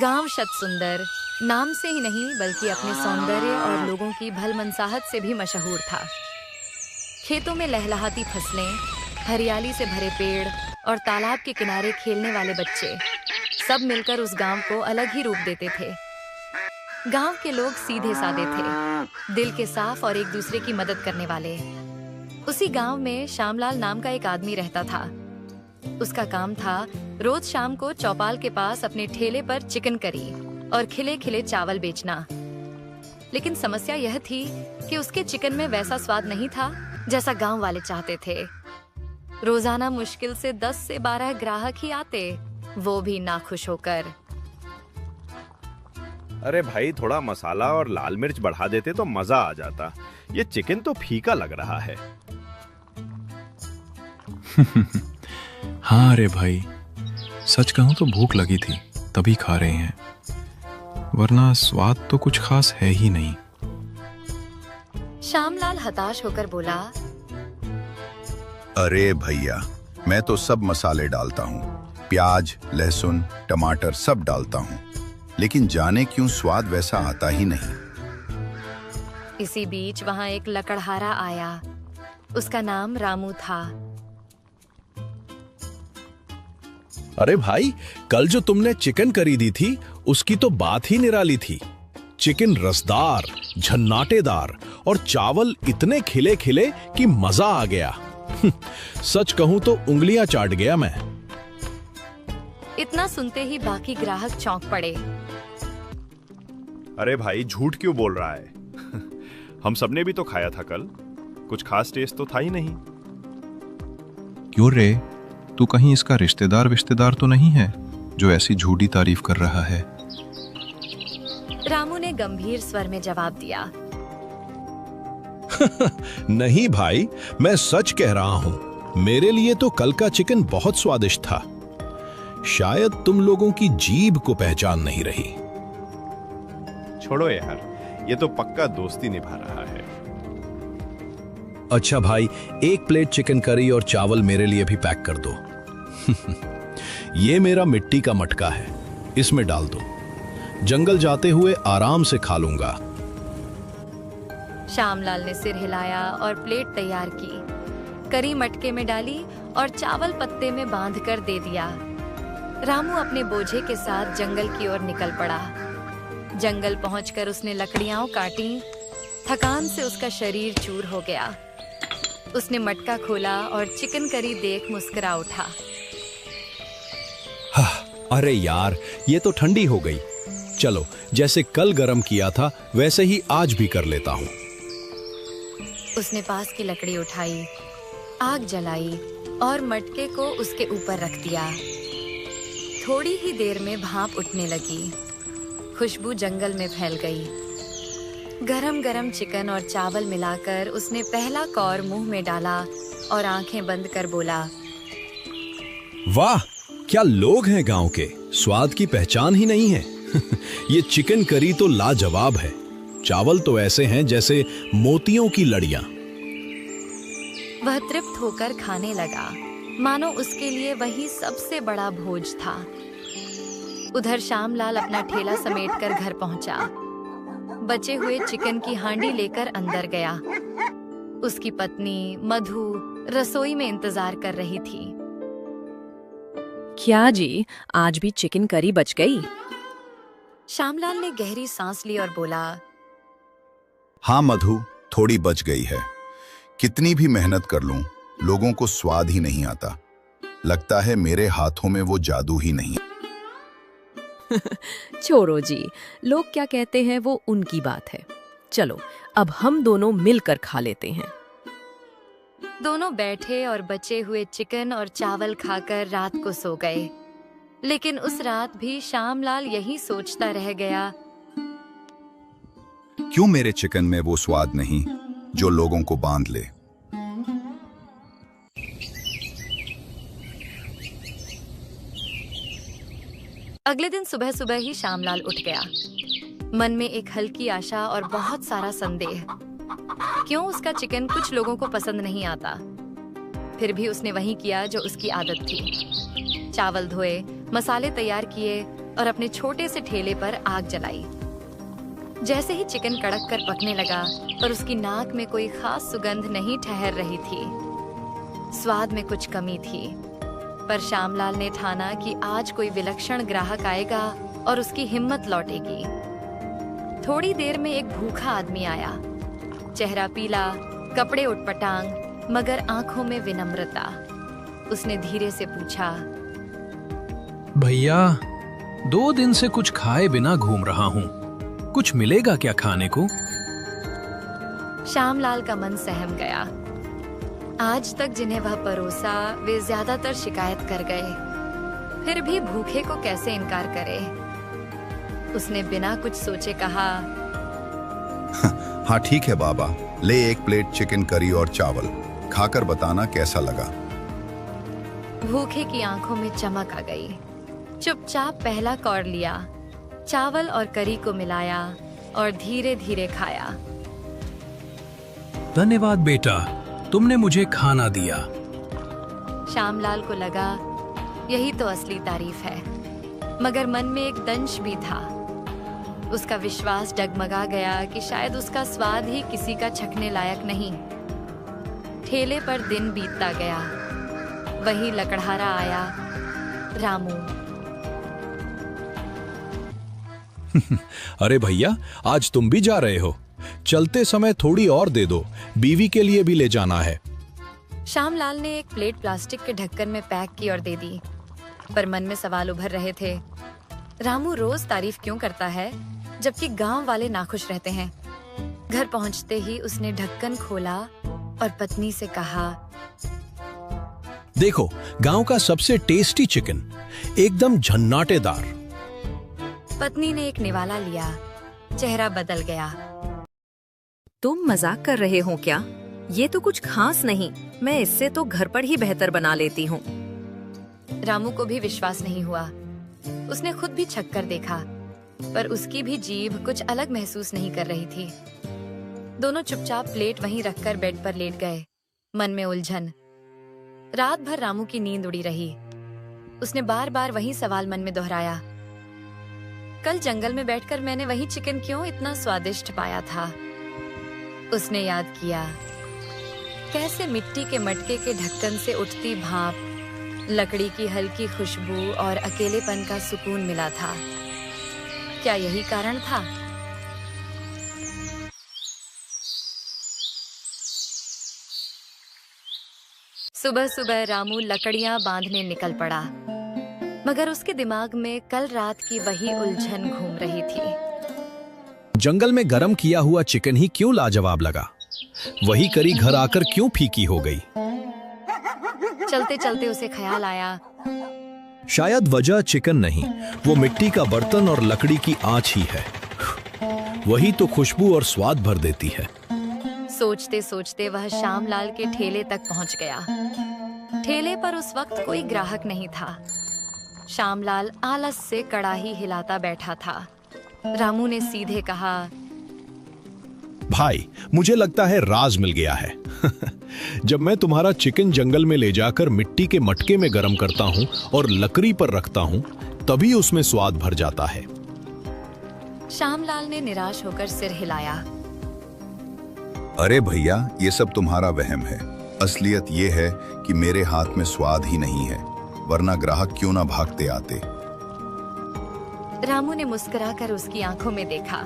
गांव शत सुंदर नाम से ही नहीं बल्कि अपने सौंदर्य और लोगों की भलमनसाहत से भी मशहूर था। खेतों में लहलहाती फसलें, हरियाली से भरे पेड़ और तालाब के किनारे खेलने वाले बच्चे सब मिलकर उस गांव को अलग ही रूप देते थे। गांव के लोग सीधे साधे थे, दिल के साफ और एक दूसरे की मदद करने वाले। उसी गांव में श्यामलाल नाम का एक आदमी रहता था। उसका काम था रोज शाम को चौपाल के पास अपने ठेले पर चिकन करी और खिले खिले चावल बेचना। लेकिन समस्या यह थी कि उसके चिकन में वैसा स्वाद नहीं था जैसा गांव वाले चाहते थे। रोजाना मुश्किल से 10 से 12 ग्राहक ही आते, वो भी नाखुश होकर। अरे भाई, थोड़ा मसाला और लाल मिर्च बढ़ा देते तो मजा आ जाता। ये चिकन तो फीका लग रहा है। हाँ अरे भाई, सच कहूं तो भूख लगी थी तभी खा रहे हैं, वरना स्वाद तो कुछ खास है ही नहीं। श्यामलाल हताश होकर बोला, अरे भैया, मैं तो सब मसाले डालता हूँ, प्याज, लहसुन, टमाटर सब डालता हूँ, लेकिन जाने क्यों स्वाद वैसा आता ही नहीं। इसी बीच वहां एक लकड़हारा आया। उसका नाम रामू था। अरे भाई, कल जो तुमने चिकन करी दी थी उसकी तो बात ही निराली थी। चिकन रसदार, झन्नाटेदार और चावल इतने खिले खिले कि मजा आ गया। सच कहूं तो उंगलियां चाट गया मैं। इतना सुनते ही बाकी ग्राहक चौंक पड़े। अरे भाई, झूठ क्यों बोल रहा है? हम सबने भी तो खाया था कल, कुछ खास टेस्ट तो था ही नहीं। क्यों रे, तू कहीं इसका रिश्तेदार तो नहीं है जो ऐसी झूठी तारीफ कर रहा है? रामू ने गंभीर स्वर में जवाब दिया, नहीं भाई, मैं सच कह रहा हूं। मेरे लिए तो कल का चिकन बहुत स्वादिष्ट था। शायद तुम लोगों की जीभ को पहचान नहीं रही। छोड़ो यार, ये तो पक्का दोस्ती निभा रहा है। अच्छा भाई, 1 प्लेट चिकन करी और चावल मेरे लिए भी पैक कर दो। ये मेरा मिट्टी का मटका है, इसमें डाल दो। जंगल जाते हुए आराम से खा लूंगा। श्यामलाल ने सिर हिलाया और प्लेट तैयार की, करी मटके में डाली और चावल पत्ते में बांधकर दे दिया। रामू अपने बोझे के साथ जंगल की ओर निकल पड़ा। जंगल पहुंचकर उसने लकड़ियां काटी। थकान से उसका शरीर चूर हो गया। उसने मटका खोला और चिकन करी देख मुस्कुरा उठा। अरे यार, ये तो ठंडी हो गई। चलो, जैसे कल गरम किया था वैसे ही आज भी कर लेता हूँ। उसने पास की लकड़ी उठाई, आग जलाई और मटके को उसके ऊपर रख दिया। थोड़ी ही देर में भाप उठने लगी। खुशबू जंगल में फैल गई। गरम गरम चिकन और चावल मिलाकर उसने पहला कौर मुंह में डाला और आंखें बंद कर बोला, वाह, क्या लोग हैं गांव के, स्वाद की पहचान ही नहीं है। ये चिकन करी तो लाजवाब है। चावल तो ऐसे हैं जैसे मोतियों की लड़ियां। वह तृप्त होकर खाने लगा, मानो उसके लिए वही सबसे बड़ा भोज था। उधर श्यामलाल अपना ठेला समेटकर घर पहुंचा। बचे हुए चिकन की हांडी लेकर अंदर गया। उसकी पत्नी मधु रसोई में इंतजार कर रही थी। क्या जी, आज भी चिकन करी बच गई? श्यामलाल ने गहरी सांस ली और बोला, हाँ मधु, थोड़ी बच गई है। कितनी भी मेहनत कर लूं, लोगों को स्वाद ही नहीं आता। लगता है मेरे हाथों में वो जादू ही नहीं। छोड़ो जी, लोग क्या कहते हैं वो उनकी बात है। चलो, अब हम दोनों मिलकर खा लेते हैं। दोनों बैठे और बचे हुए चिकन और चावल खाकर रात को सो गए। लेकिन उस रात भी श्यामलाल यही सोचता रह गया, क्यों मेरे चिकन में वो स्वाद नहीं जो लोगों को बांध ले। अगले दिन सुबह सुबह ही श्यामलाल उठ गया। मन में एक हल्की आशा और बहुत सारा संदेह। क्यों उसका चिकन कुछ लोगों को पसंद नहीं आता? फिर भी उसने वही किया जो उसकी आदत थी। चावल धोए, मसाले तैयार किए और अपने छोटे से ठेले पर आग जलाई। जैसे ही चिकन कड़क कर पकने लगा, पर उसकी नाक में कोई खास सुगंध नहीं ठहर रही थी। स्वाद में कुछ कमी थी, पर श्यामलाल ने ठाना कि आज कोई विलक्षण ग्राहक आएगा और उसकी हिम्मत लौटेगी। थोड़ी देर में एक भूखा आदमी आया, चेहरा पीला, कपड़े उटपटांग, मगर आंखों में विनम्रता। उसने धीरे से पूछा, भैया 2 दिन से कुछ खाए बिना घूम रहा हूँ, कुछ मिलेगा क्या खाने को? श्यामलाल का मन सहम गया। आज तक जिन्हें वह परोसा वे ज्यादातर शिकायत कर गए, फिर भी भूखे को कैसे इनकार करे। उसने बिना कुछ सोचे कहा, हाँ ठीक है बाबा, ले 1 प्लेट चिकन करी और चावल, खाकर बताना कैसा लगा। भूखे की आंखों में चमक आ गई। चुपचाप पहला कौर लिया, चावल और करी को मिलाया और धीरे धीरे खाया। धन्यवाद बेटा, तुमने मुझे खाना दिया। श्यामलाल को लगा यही तो असली तारीफ है, मगर मन में एक दंश भी था। उसका विश्वास डगमगा गया कि शायद उसका स्वाद ही किसी का चखने लायक नहीं। ठेले पर दिन बीतता गया। वही लकड़हारा आया, रामू। अरे भैया, आज तुम भी जा रहे हो? चलते समय थोड़ी और दे दो, बीवी के लिए भी ले जाना है। श्यामलाल ने एक प्लेट प्लास्टिक के ढक्कन में पैक की और दे दी, पर मन में सवाल उभर रहे थे। रामू रोज तारीफ क्यों करता है, जबकि गांव वाले नाखुश रहते हैं। घर पहुंचते ही उसने ढक्कन खोला और पत्नी से कहा, देखो, गांव का सबसे टेस्टी चिकन, एकदम झन्नाटेदार। पत्नी ने एक निवाला लिया, चेहरा बदल गया। तुम मजाक कर रहे हो क्या? ये तो कुछ खास नहीं, मैं इससे तो घर पर ही बेहतर बना लेती हूँ। रामू को भी विश्वास नहीं हुआ। उसने खुद भी छक्कर देखा, पर उसकी भी जीभ कुछ अलग महसूस नहीं कर रही थी। दोनों चुपचाप प्लेट वहीं रखकर बेड पर लेट गए, मन में उलझन। रात भर रामू की नींद उड़ी रही। उसने बार बार वही सवाल मन में दोहराया, कल जंगल में बैठकर मैंने वही चिकन क्यों इतना स्वादिष्ट पाया था। उसने याद किया कैसे मिट्टी के मटके के ढक्कन से उठती भाप, लकड़ी की हल्की खुशबू और अकेलेपन का सुकून मिला था। क्या यही कारण था? सुबह सुबह रामू लकड़ियां बांधने निकल पड़ा, मगर उसके दिमाग में कल रात की वही उलझन घूम रही थी। जंगल में गरम किया हुआ चिकन ही क्यों लाजवाब लगा? वही करी घर आकर क्यों फीकी हो गई? चलते चलते उसे ख्याल आया, शायद वजह चिकन नहीं, वो मिट्टी का बर्तन और लकड़ी की आंच ही है। वही तो खुशबू और स्वाद भर देती है। सोचते सोचते वह श्यामलाल के ठेले तक पहुंच गया। ठेले पर उस वक्त कोई ग्राहक नहीं था। श्यामलाल आलस से कड़ाही हिलाता बैठा था। रामू ने सीधे कहा, भाई, मुझे लगता है राज मिल गया है। जब मैं तुम्हारा चिकन जंगल में ले जाकर मिट्टी के मटके में गरम करता हूं और लकड़ी पर रखता हूं, तभी उसमें स्वाद भर जाता है। श्यामलाल ने निराश होकर सिर हिलाया। अरे भैया, ये सब तुम्हारा वहम है। असलियत ये है कि मेरे हाथ में स्वाद ही नहीं है, वरना ग्राहक क्यों ना भागते आते। रामू ने मुस्कुराकर उसकी आंखों में देखा।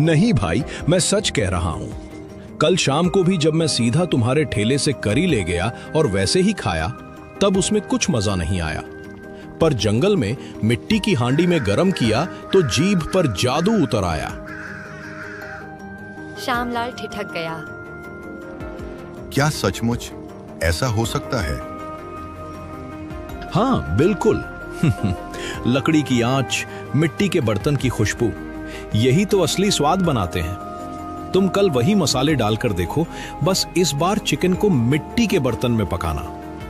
नहीं भाई, मैं सच कह रहा हूं। कल शाम को भी जब मैं सीधा तुम्हारे ठेले से करी ले गया और वैसे ही खाया, तब उसमें कुछ मजा नहीं आया। पर जंगल में मिट्टी की हांडी में गरम किया तो जीभ पर जादू उतर आया। श्यामलाल ठिठक गया। क्या सचमुच ऐसा हो सकता है? हाँ, बिल्कुल। लकड़ी की आंच, मिट्टी के बर्तन की खुशबू, यही तो असली स्वाद बनाते हैं। तुम कल वही मसाले डालकर देखो, बस इस बार चिकन को मिट्टी के बर्तन में पकाना,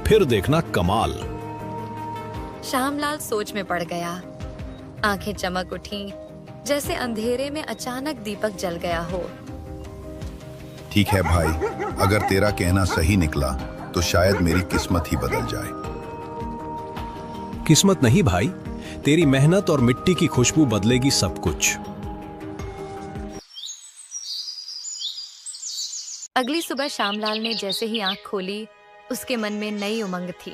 फिर देखना कमाल। श्यामलाल सोच में पड़ गया। आंखें चमक उठी, जैसे अंधेरे में अचानक दीपक जल गया हो। ठीक है भाई, अगर तेरा कहना सही निकला तो शायद मेरी किस्मत ही बदल जाए। किस्मत नहीं भाई, तेरी मेहनत और मिट्टी की खुशबू बदलेगी सब कुछ। अगली सुबह श्यामलाल ने जैसे ही आंख खोली, उसके मन में नई उमंग थी।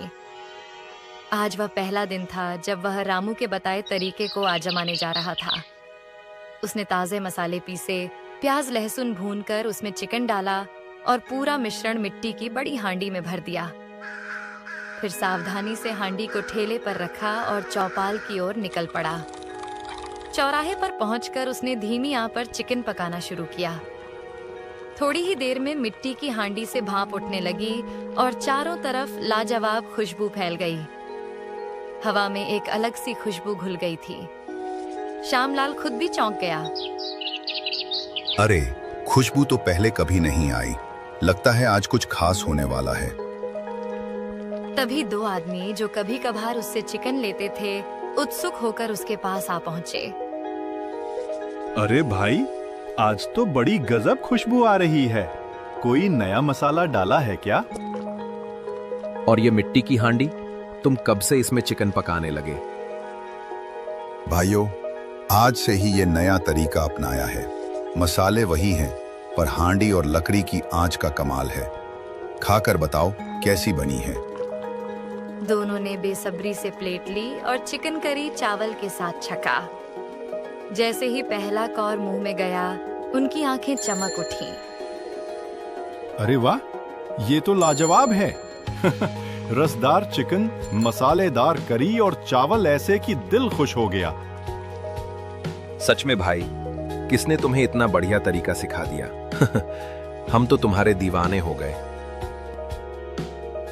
आज वह पहला दिन था जब वह रामू के बताए तरीके को आजमाने जा रहा था। उसने ताजे मसाले पीसे, प्याज लहसुन भूनकर उसमें चिकन डाला और पूरा मिश्रण मिट्टी की बड़ी हांडी में भर दिया। फिर सावधानी से हांडी को ठेले पर रखा और चौपाल की ओर निकल पड़ा। चौराहे पर पहुंचकर उसने धीमी आंच पर चिकन पकाना शुरू किया। थोड़ी ही देर में मिट्टी की हांडी से भाप उठने लगी और चारों तरफ लाजवाब खुशबू फैल गई। हवा में एक अलग सी खुशबू घुल गई थी। श्यामलाल खुद भी चौंक गया। अरे, खुशबू तो पहले कभी नहीं आई। लगता है आज कुछ खास होने वाला है। तभी दो आदमी जो कभी कभार उससे चिकन लेते थे, उत्सुक होकर उसके पास आ पहुंचे। अरे भाई, आज तो बड़ी गजब खुशबू आ रही है। कोई नया मसाला डाला है क्या? और ये मिट्टी की हांडी, तुम कब से इसमें चिकन पकाने लगे? भाइयों, आज से ही ये नया तरीका अपनाया है। मसाले वही हैं, पर हांडी और लकड़ी की आंच का कमाल है। खाकर बताओ कैसी बनी है। दोनों ने बेसब्री से प्लेट ली और चिकन करी चावल के साथ छका। जैसे ही पहला कौर मुंह में गया, उनकी आंखें चमक उठीं। अरे वाह, ये तो लाजवाब है। रसदार चिकन, मसालेदार करी और चावल ऐसे कि दिल खुश हो गया। सच में भाई, किसने तुम्हें इतना बढ़िया तरीका सिखा दिया? हम तो तुम्हारे दीवाने हो गए।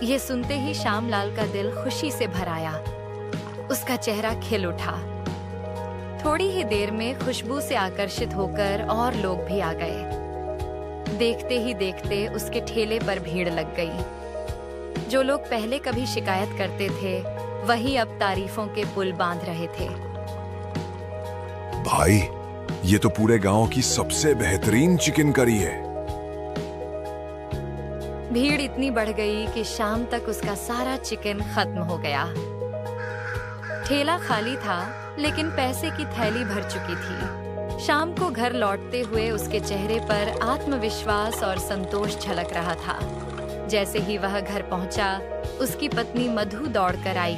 ये सुनते ही श्यामलाल का दिल खुशी से भर आया। उसका चेहरा खिल उठा। थोड़ी ही देर में खुशबू से आकर्षित होकर और लोग भी आ गए। देखते ही देखते उसके ठेले पर भीड़ लग गई। जो लोग पहले कभी शिकायत करते थे, वही अब तारीफों के पुल बांध रहे थे। भाई, ये तो पूरे गांव की सबसे बेहतरीन चिकन करी है। भीड़ इतनी बढ़ गई कि शाम तक उसका सारा चिकन खत्म हो गया। ठेला खाली था, लेकिन पैसे की थैली भर चुकी थी। शाम को घर लौटते हुए उसके चेहरे पर आत्मविश्वास और संतोष झलक रहा था। जैसे ही वह घर पहुंचा, उसकी पत्नी मधु दौड़कर आई।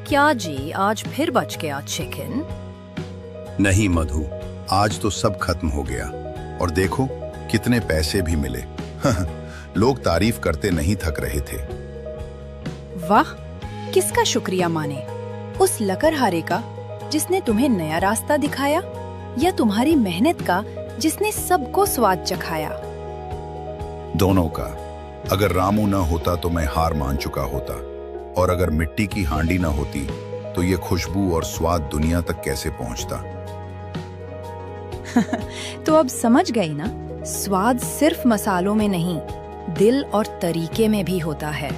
क्या जी, आज फिर बच गया चिकन? नहीं मधु, आज तो सब खत्म हो गया। और देखो कितने पैसे भी मिले। लोग तारीफ करते नहीं थक रहे थे। वाह, किसका शुक्रिया माने? उस लकड़हारे का जिसने तुम्हें नया रास्ता दिखाया, या तुम्हारी मेहनत का जिसने सबको स्वाद चखाया? दोनों का। अगर रामू न होता तो मैं हार मान चुका होता, और अगर मिट्टी की हांडी न होती तो ये खुशबू और स्वाद दुनिया तक कैसे पहुंचता। तो अब समझ गई ना, स्वाद सिर्फ मसालों में नहीं, दिल और तरीके में भी होता है।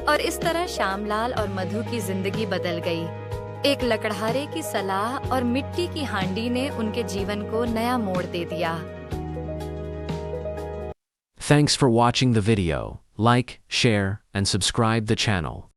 और इस तरह श्यामलाल और मधु की जिंदगी बदल गई। एक लकड़हारे की सलाह और मिट्टी की हांडी ने उनके जीवन को नया मोड़ दे दिया। Thanks for watching the video. Like, share, and subscribe the channel.